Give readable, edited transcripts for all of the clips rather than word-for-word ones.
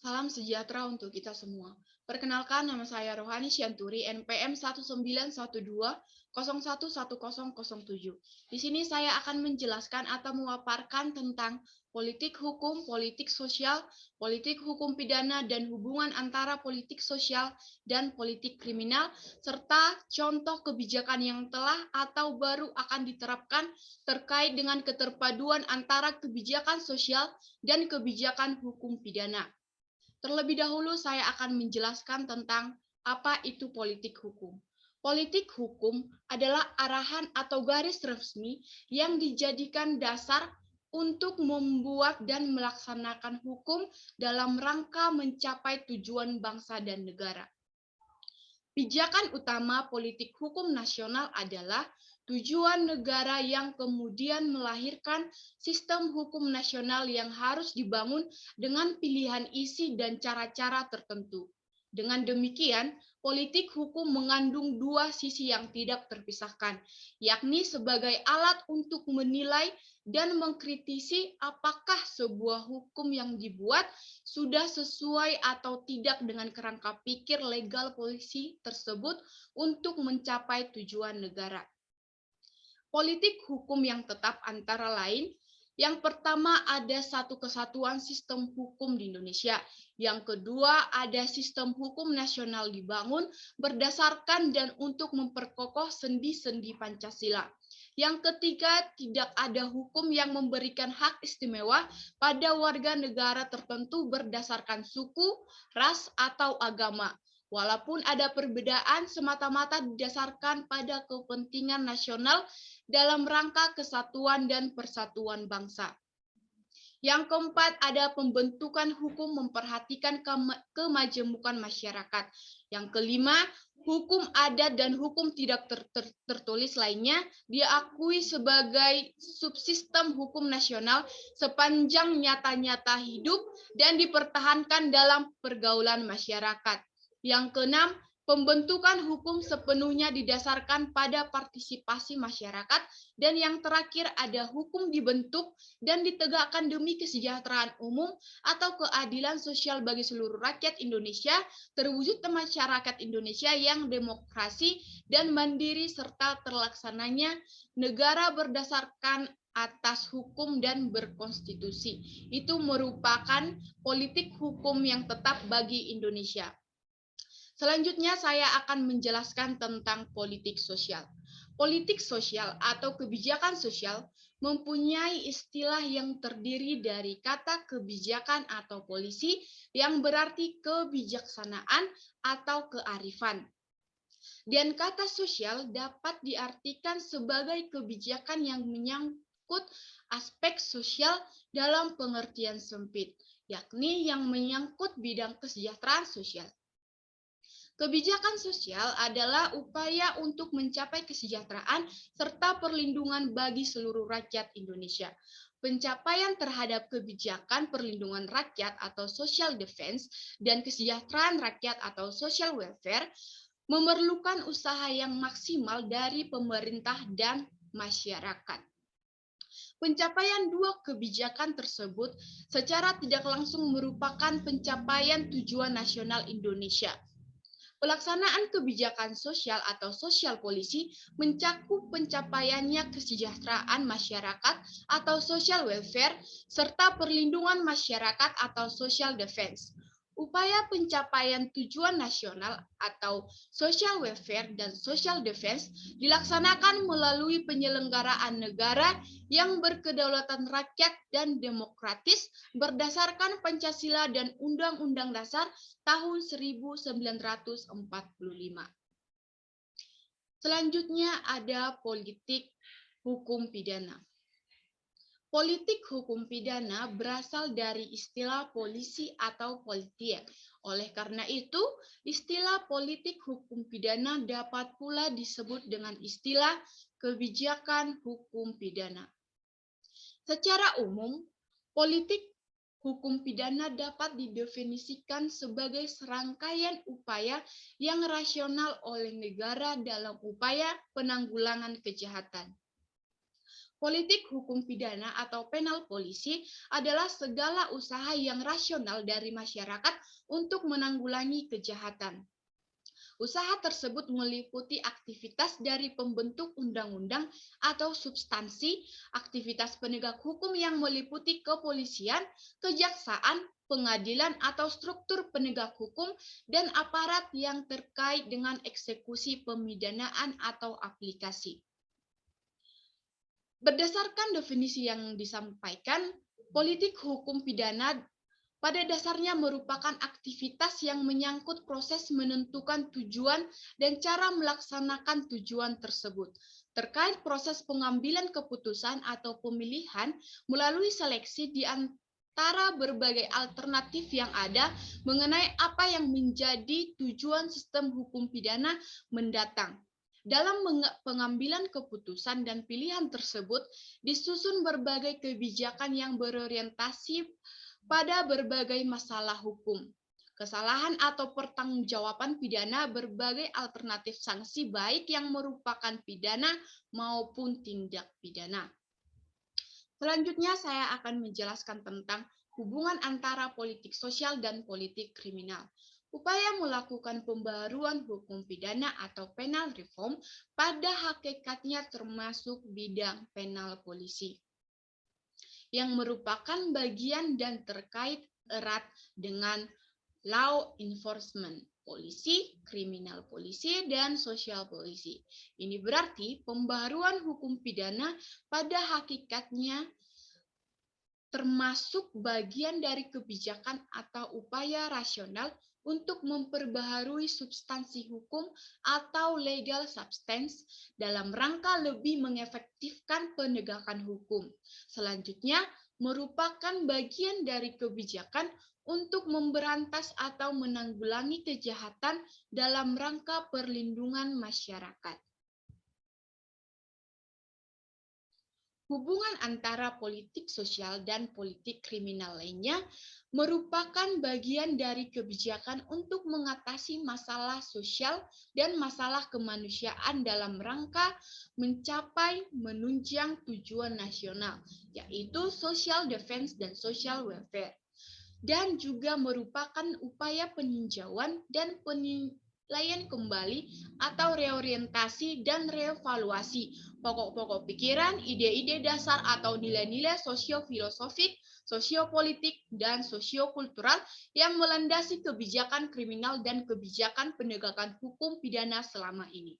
Salam sejahtera untuk kita semua. Perkenalkan, nama saya Rohani Syanturi, NPM 1912011007. Di sini saya akan menjelaskan atau memaparkan tentang politik hukum, politik sosial, politik hukum pidana, dan hubungan antara politik sosial dan politik kriminal, serta contoh kebijakan yang telah atau baru akan diterapkan terkait dengan keterpaduan antara kebijakan sosial dan kebijakan hukum pidana. Terlebih dahulu saya akan menjelaskan tentang apa itu politik hukum. Politik hukum adalah arahan atau garis resmi yang dijadikan dasar untuk membuat dan melaksanakan hukum dalam rangka mencapai tujuan bangsa dan negara. Pijakan utama politik hukum nasional adalah tujuan negara yang kemudian melahirkan sistem hukum nasional yang harus dibangun dengan pilihan isi dan cara-cara tertentu. Dengan demikian, politik hukum mengandung dua sisi yang tidak terpisahkan, yakni sebagai alat untuk menilai dan mengkritisi apakah sebuah hukum yang dibuat sudah sesuai atau tidak dengan kerangka pikir legal polisi tersebut untuk mencapai tujuan negara. Politik hukum yang tetap antara lain, yang pertama ada satu kesatuan sistem hukum di Indonesia. Yang kedua ada sistem hukum nasional dibangun berdasarkan dan untuk memperkokoh sendi-sendi Pancasila. Yang ketiga, tidak ada hukum yang memberikan hak istimewa pada warga negara tertentu berdasarkan suku, ras, atau agama. Walaupun ada perbedaan semata-mata didasarkan pada kepentingan nasional dalam rangka kesatuan dan persatuan bangsa. Yang keempat, ada pembentukan hukum memperhatikan kemajemukan masyarakat. Yang kelima, hukum adat dan hukum tidak tertulis lainnya diakui sebagai subsistem hukum nasional sepanjang nyata-nyata hidup dan dipertahankan dalam pergaulan masyarakat. Yang keenam, pembentukan hukum sepenuhnya didasarkan pada partisipasi masyarakat. Dan yang terakhir ada hukum dibentuk dan ditegakkan demi kesejahteraan umum atau keadilan sosial bagi seluruh rakyat Indonesia, terwujud masyarakat Indonesia yang demokrasi dan mandiri serta terlaksananya negara berdasarkan atas hukum dan berkonstitusi. Itu merupakan politik hukum yang tetap bagi Indonesia. Selanjutnya saya akan menjelaskan tentang politik sosial. Politik sosial atau kebijakan sosial mempunyai istilah yang terdiri dari kata kebijakan atau polisi yang berarti kebijaksanaan atau kearifan. Dan kata sosial dapat diartikan sebagai kebijakan yang menyangkut aspek sosial dalam pengertian sempit, yakni yang menyangkut bidang kesejahteraan sosial. Kebijakan sosial adalah upaya untuk mencapai kesejahteraan serta perlindungan bagi seluruh rakyat Indonesia. Pencapaian terhadap kebijakan perlindungan rakyat atau social defense dan kesejahteraan rakyat atau social welfare memerlukan usaha yang maksimal dari pemerintah dan masyarakat. Pencapaian dua kebijakan tersebut secara tidak langsung merupakan pencapaian tujuan nasional Indonesia. Pelaksanaan kebijakan sosial atau sosial polisi mencakup pencapaiannya kesejahteraan masyarakat atau social welfare serta perlindungan masyarakat atau social defense. Upaya pencapaian tujuan nasional atau social welfare dan social defense dilaksanakan melalui penyelenggaraan negara yang berkedaulatan rakyat dan demokratis berdasarkan Pancasila dan Undang-Undang Dasar tahun 1945. Selanjutnya ada politik hukum pidana. Politik hukum pidana berasal dari istilah polisi atau politik. Oleh karena itu, istilah politik hukum pidana dapat pula disebut dengan istilah kebijakan hukum pidana. Secara umum, politik hukum pidana dapat didefinisikan sebagai serangkaian upaya yang rasional oleh negara dalam upaya penanggulangan kejahatan. Politik hukum pidana atau penal polisi adalah segala usaha yang rasional dari masyarakat untuk menanggulangi kejahatan. Usaha tersebut meliputi aktivitas dari pembentuk undang-undang atau substansi, aktivitas penegak hukum yang meliputi kepolisian, kejaksaan, pengadilan atau struktur penegak hukum, dan aparat yang terkait dengan eksekusi pemidanaan atau aplikasi. Berdasarkan definisi yang disampaikan, politik hukum pidana pada dasarnya merupakan aktivitas yang menyangkut proses menentukan tujuan dan cara melaksanakan tujuan tersebut, terkait proses pengambilan keputusan atau pemilihan melalui seleksi di antara berbagai alternatif yang ada mengenai apa yang menjadi tujuan sistem hukum pidana mendatang. Dalam pengambilan keputusan dan pilihan tersebut, disusun berbagai kebijakan yang berorientasi pada berbagai masalah hukum, kesalahan atau pertanggungjawaban pidana, berbagai alternatif sanksi baik yang merupakan pidana maupun tindak pidana. Selanjutnya saya akan menjelaskan tentang hubungan antara politik sosial dan politik kriminal. Upaya melakukan pembaruan hukum pidana atau penal reform pada hakikatnya termasuk bidang penal polisi, yang merupakan bagian dan terkait erat dengan law enforcement, polisi, kriminal polisi, dan sosial polisi. Ini berarti pembaruan hukum pidana pada hakikatnya termasuk bagian dari kebijakan atau upaya rasional untuk memperbaharui substansi hukum atau legal substance dalam rangka lebih mengefektifkan penegakan hukum. Selanjutnya, merupakan bagian dari kebijakan untuk memberantas atau menanggulangi kejahatan dalam rangka perlindungan masyarakat. Hubungan antara politik sosial dan politik kriminal lainnya merupakan bagian dari kebijakan untuk mengatasi masalah sosial dan masalah kemanusiaan dalam rangka mencapai menunjang tujuan nasional, yaitu social defense dan social welfare, dan juga merupakan upaya peninjauan dan penilaian kembali atau reorientasi dan reevaluasi pokok-pokok pikiran, ide-ide dasar atau nilai-nilai sosio-filosofik, sosiopolitik, dan sosiokultural yang melandasi kebijakan kriminal dan kebijakan penegakan hukum pidana selama ini.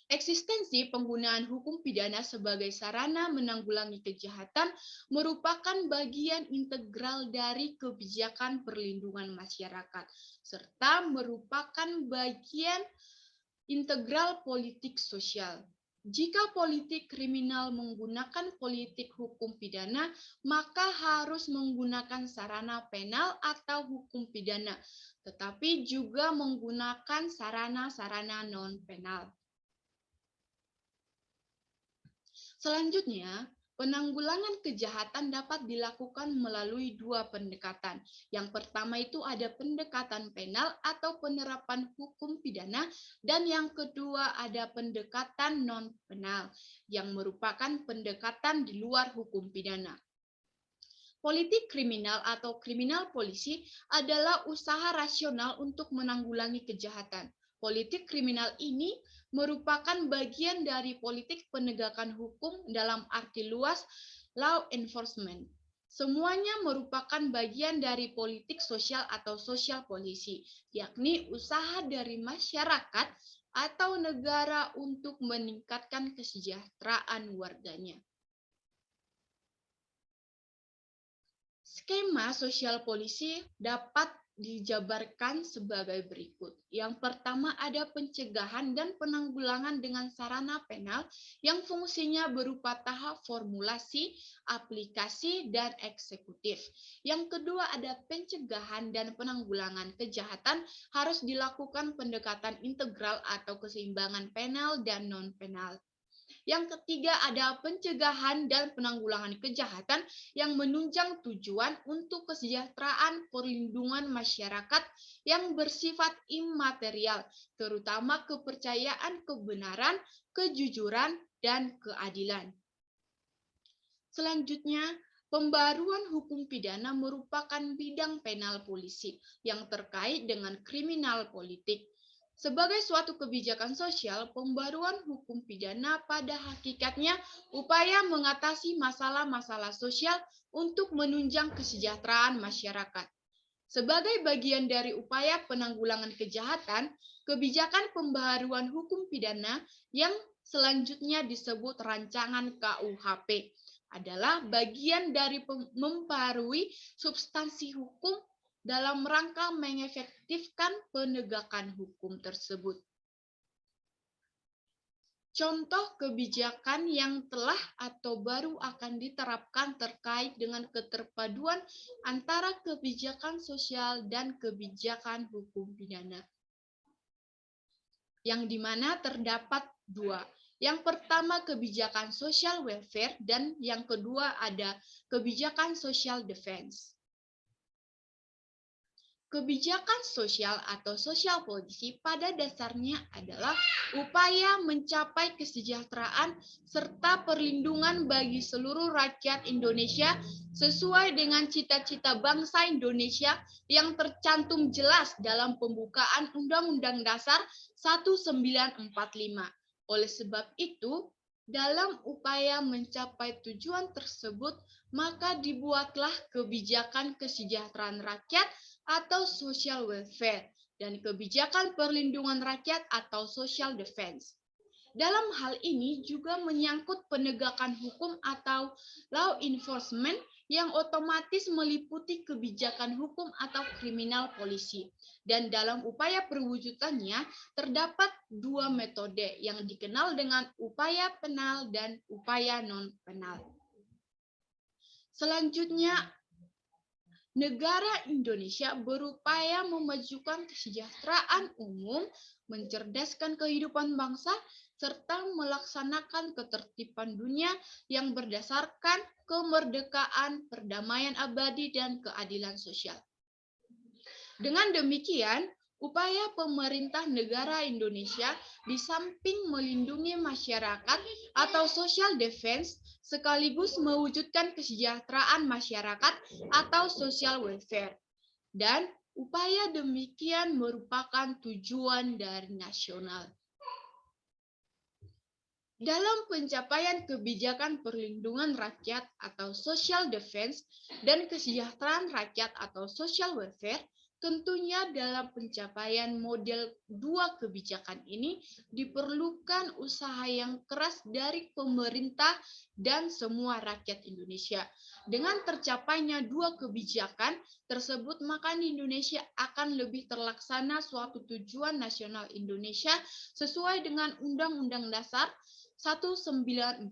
Eksistensi penggunaan hukum pidana sebagai sarana menanggulangi kejahatan merupakan bagian integral dari kebijakan perlindungan masyarakat, serta merupakan bagian integral politik sosial. Jika politik kriminal menggunakan politik hukum pidana, maka harus menggunakan sarana penal atau hukum pidana, tetapi juga menggunakan sarana-sarana non-penal. Selanjutnya, penanggulangan kejahatan dapat dilakukan melalui dua pendekatan. Yang pertama itu ada pendekatan penal atau penerapan hukum pidana, dan yang kedua ada pendekatan non-penal, yang merupakan pendekatan di luar hukum pidana. Politik kriminal atau kriminal polisi adalah usaha rasional untuk menanggulangi kejahatan. Politik kriminal ini merupakan bagian dari politik penegakan hukum dalam arti luas law enforcement. Semuanya merupakan bagian dari politik sosial atau sosial polisi, yakni usaha dari masyarakat atau negara untuk meningkatkan kesejahteraan warganya. Skema sosial polisi dapat dijabarkan sebagai berikut. Yang pertama ada pencegahan dan penanggulangan dengan sarana penal yang fungsinya berupa tahap formulasi, aplikasi, dan eksekutif. Yang kedua ada pencegahan dan penanggulangan kejahatan harus dilakukan pendekatan integral atau keseimbangan penal dan non-penal. Yang ketiga ada pencegahan dan penanggulangan kejahatan yang menunjang tujuan untuk kesejahteraan perlindungan masyarakat yang bersifat imaterial, terutama kepercayaan kebenaran, kejujuran, dan keadilan. Selanjutnya, pembaruan hukum pidana merupakan bidang penal polisi yang terkait dengan kriminal politik. Sebagai suatu kebijakan sosial, pembaruan hukum pidana pada hakikatnya upaya mengatasi masalah-masalah sosial untuk menunjang kesejahteraan masyarakat. Sebagai bagian dari upaya penanggulangan kejahatan, kebijakan pembaharuan hukum pidana yang selanjutnya disebut rancangan KUHP adalah bagian dari memperbarui substansi hukum dalam rangka mengefektifkan penegakan hukum tersebut. Contoh kebijakan yang telah atau baru akan diterapkan terkait dengan keterpaduan antara kebijakan sosial dan kebijakan hukum pidana, yang dimana terdapat dua. Yang pertama kebijakan social welfare dan yang kedua ada kebijakan social defense. Kebijakan sosial atau social policy pada dasarnya adalah upaya mencapai kesejahteraan serta perlindungan bagi seluruh rakyat Indonesia sesuai dengan cita-cita bangsa Indonesia yang tercantum jelas dalam pembukaan Undang-Undang Dasar 1945. Oleh sebab itu, dalam upaya mencapai tujuan tersebut, maka dibuatlah kebijakan kesejahteraan rakyat atau social welfare dan kebijakan perlindungan rakyat atau social defense. Dalam hal ini juga menyangkut penegakan hukum atau law enforcement yang otomatis meliputi kebijakan hukum atau kriminal polisi. Dan dalam upaya perwujudannya terdapat dua metode yang dikenal dengan upaya penal dan upaya non-penal. Selanjutnya, negara Indonesia berupaya memajukan kesejahteraan umum, mencerdaskan kehidupan bangsa, serta melaksanakan ketertiban dunia yang berdasarkan kemerdekaan, perdamaian abadi, dan keadilan sosial. Dengan demikian, upaya pemerintah negara Indonesia di samping melindungi masyarakat atau social defense sekaligus mewujudkan kesejahteraan masyarakat atau social welfare. Dan upaya demikian merupakan tujuan dari nasional. Dalam pencapaian kebijakan perlindungan rakyat atau social defense dan kesejahteraan rakyat atau social welfare, tentunya dalam pencapaian model dua kebijakan ini diperlukan usaha yang keras dari pemerintah dan semua rakyat Indonesia. Dengan tercapainya dua kebijakan tersebut, maka di Indonesia akan lebih terlaksana suatu tujuan nasional Indonesia sesuai dengan Undang-Undang Dasar 1945.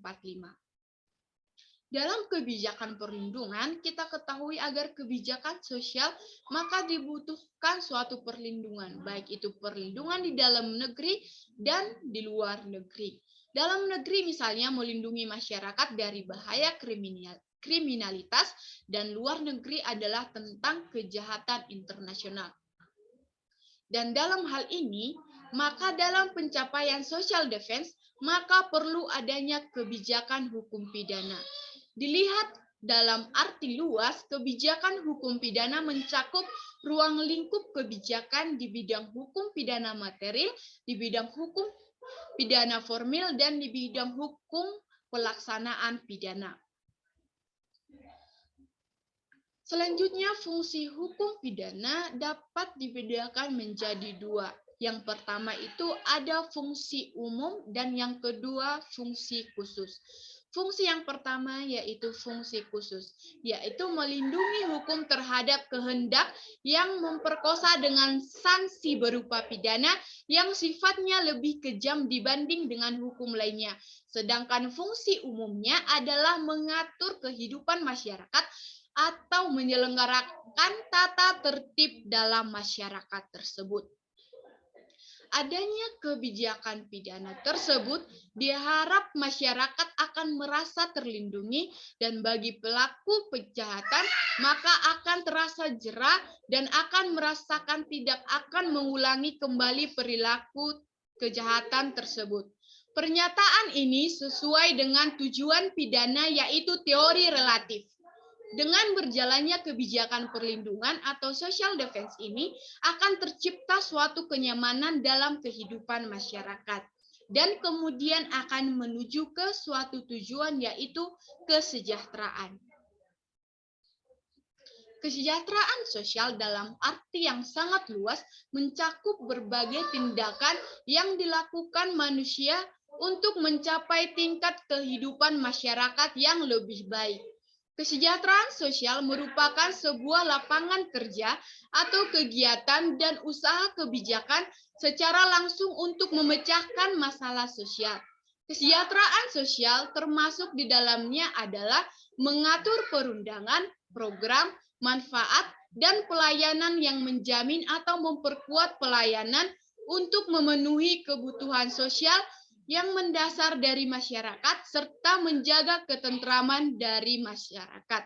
Dalam kebijakan perlindungan, kita ketahui agar kebijakan sosial, maka dibutuhkan suatu perlindungan, baik itu perlindungan di dalam negeri dan di luar negeri. Dalam negeri misalnya melindungi masyarakat dari bahaya kriminalitas, dan luar negeri adalah tentang kejahatan internasional. Dan dalam hal ini, maka dalam pencapaian social defense, maka perlu adanya kebijakan hukum pidana. Dilihat dalam arti luas, kebijakan hukum pidana mencakup ruang lingkup kebijakan di bidang hukum pidana material, di bidang hukum pidana formil, dan di bidang hukum pelaksanaan pidana. Selanjutnya, fungsi hukum pidana dapat dibedakan menjadi dua. Yang pertama itu ada fungsi umum dan yang kedua fungsi khusus. Fungsi yang pertama yaitu fungsi khusus, yaitu melindungi hukum terhadap kehendak yang memperkosa dengan sanksi berupa pidana yang sifatnya lebih kejam dibanding dengan hukum lainnya. Sedangkan fungsi umumnya adalah mengatur kehidupan masyarakat atau menyelenggarakan tata tertib dalam masyarakat tersebut. Adanya kebijakan pidana tersebut diharap masyarakat akan merasa terlindungi dan bagi pelaku kejahatan maka akan terasa jera dan akan merasakan tidak akan mengulangi kembali perilaku kejahatan tersebut. Pernyataan ini sesuai dengan tujuan pidana, yaitu teori relatif. Dengan berjalannya kebijakan perlindungan atau social defense ini akan tercipta suatu kenyamanan dalam kehidupan masyarakat dan kemudian akan menuju ke suatu tujuan, yaitu kesejahteraan. Kesejahteraan sosial dalam arti yang sangat luas mencakup berbagai tindakan yang dilakukan manusia untuk mencapai tingkat kehidupan masyarakat yang lebih baik. Kesejahteraan sosial merupakan sebuah lapangan kerja atau kegiatan dan usaha kebijakan secara langsung untuk memecahkan masalah sosial. Kesejahteraan sosial termasuk di dalamnya adalah mengatur perundangan, program, manfaat, dan pelayanan yang menjamin atau memperkuat pelayanan untuk memenuhi kebutuhan sosial yang mendasar dari masyarakat serta menjaga ketentraman dari masyarakat.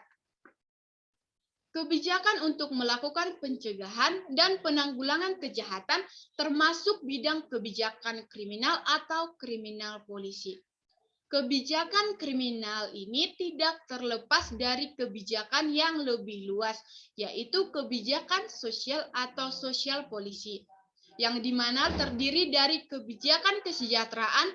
Kebijakan untuk melakukan pencegahan dan penanggulangan kejahatan termasuk bidang kebijakan kriminal atau kriminal polisi. Kebijakan kriminal ini tidak terlepas dari kebijakan yang lebih luas, yaitu kebijakan sosial atau sosial polisi, yang dimana terdiri dari kebijakan kesejahteraan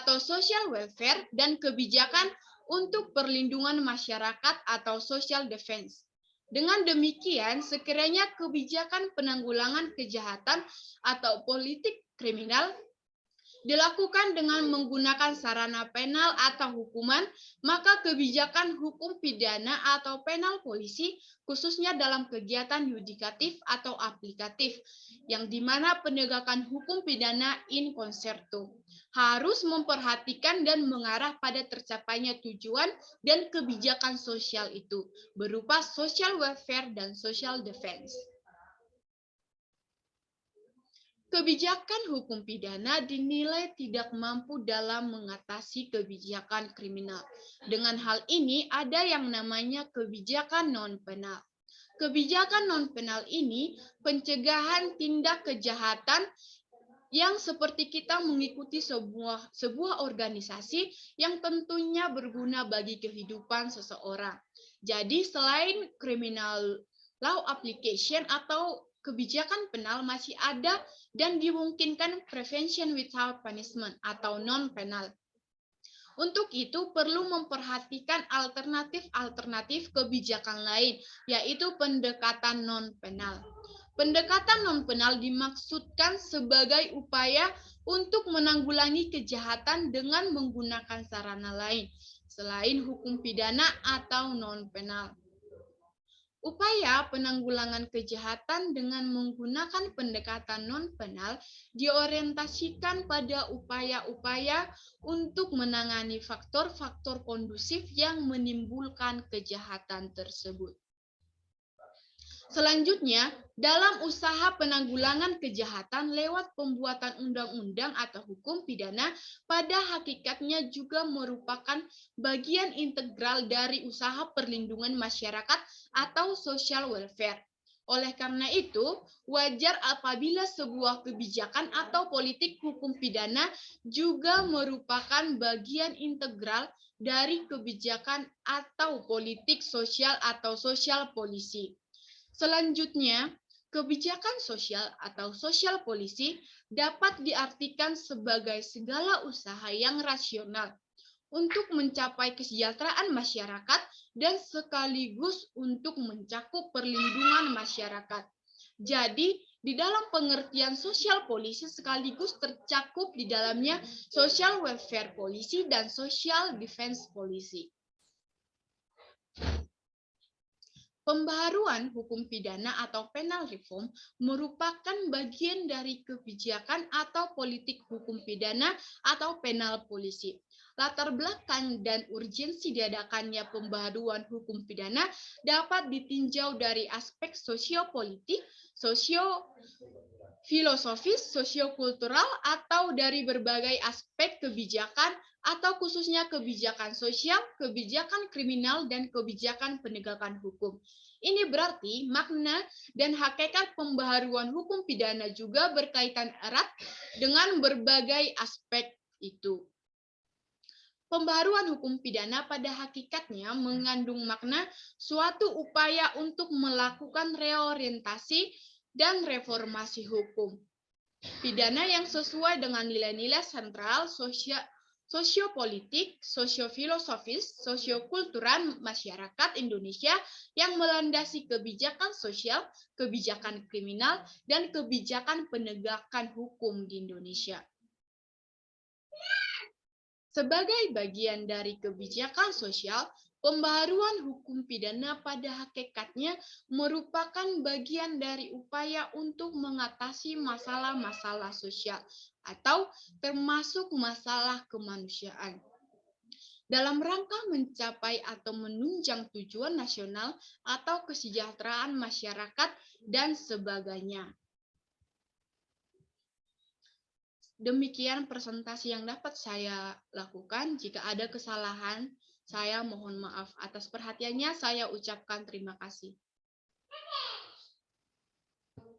atau social welfare dan kebijakan untuk perlindungan masyarakat atau social defense. Dengan demikian, sekiranya kebijakan penanggulangan kejahatan atau politik kriminal dilakukan dengan menggunakan sarana penal atau hukuman, maka kebijakan hukum pidana atau penal polisi, khususnya dalam kegiatan yudikatif atau aplikatif, yang dimana penegakan hukum pidana in concerto, harus memperhatikan dan mengarah pada tercapainya tujuan dan kebijakan sosial itu, berupa social welfare dan social defense. Kebijakan hukum pidana dinilai tidak mampu dalam mengatasi kebijakan kriminal. Dengan hal ini, ada yang namanya kebijakan non-penal. Kebijakan non-penal ini pencegahan tindak kejahatan yang seperti kita mengikuti sebuah organisasi yang tentunya berguna bagi kehidupan seseorang. Jadi selain criminal law application atau kebijakan penal masih ada dan dimungkinkan prevention without punishment atau non-penal. Untuk itu perlu memperhatikan alternatif kebijakan lain, yaitu pendekatan non-penal. Pendekatan non-penal dimaksudkan sebagai upaya untuk menanggulangi kejahatan dengan menggunakan sarana lain, selain hukum pidana atau non-penal. Upaya penanggulangan kejahatan dengan menggunakan pendekatan non-penal diorientasikan pada upaya-upaya untuk menangani faktor-faktor kondusif yang menimbulkan kejahatan tersebut. Selanjutnya, dalam usaha penanggulangan kejahatan lewat pembuatan undang-undang atau hukum pidana, pada hakikatnya juga merupakan bagian integral dari usaha perlindungan masyarakat atau social welfare. Oleh karena itu, wajar apabila sebuah kebijakan atau politik hukum pidana juga merupakan bagian integral dari kebijakan atau politik sosial atau sosial polisi. Selanjutnya, kebijakan sosial atau sosial polisi dapat diartikan sebagai segala usaha yang rasional untuk mencapai kesejahteraan masyarakat dan sekaligus untuk mencakup perlindungan masyarakat. Jadi, di dalam pengertian sosial polisi sekaligus tercakup di dalamnya social welfare polisi dan social defense polisi. Pembaharuan hukum pidana atau penal reform merupakan bagian dari kebijakan atau politik hukum pidana atau penal polisi. Latar belakang dan urgensi diadakannya pembaharuan hukum pidana dapat ditinjau dari aspek sosiopolitik, sosio-filosofis, sosiokultural, atau dari berbagai aspek kebijakan atau khususnya kebijakan sosial, kebijakan kriminal, dan kebijakan penegakan hukum. Ini berarti makna dan hakikat pembaharuan hukum pidana juga berkaitan erat dengan berbagai aspek itu. Pembaruan hukum pidana pada hakikatnya mengandung makna suatu upaya untuk melakukan reorientasi dan reformasi hukum pidana yang sesuai dengan nilai-nilai sentral sosiopolitik, sosiofilosofis, sosiokultural masyarakat Indonesia yang melandasi kebijakan sosial, kebijakan kriminal, dan kebijakan penegakan hukum di Indonesia. Sebagai bagian dari kebijakan sosial, pembaruan hukum pidana pada hakikatnya merupakan bagian dari upaya untuk mengatasi masalah-masalah sosial atau termasuk masalah kemanusiaan dalam rangka mencapai atau menunjang tujuan nasional atau kesejahteraan masyarakat dan sebagainya. Demikian presentasi yang dapat saya lakukan. Jika ada kesalahan, saya mohon maaf. Atas perhatiannya, saya ucapkan terima kasih.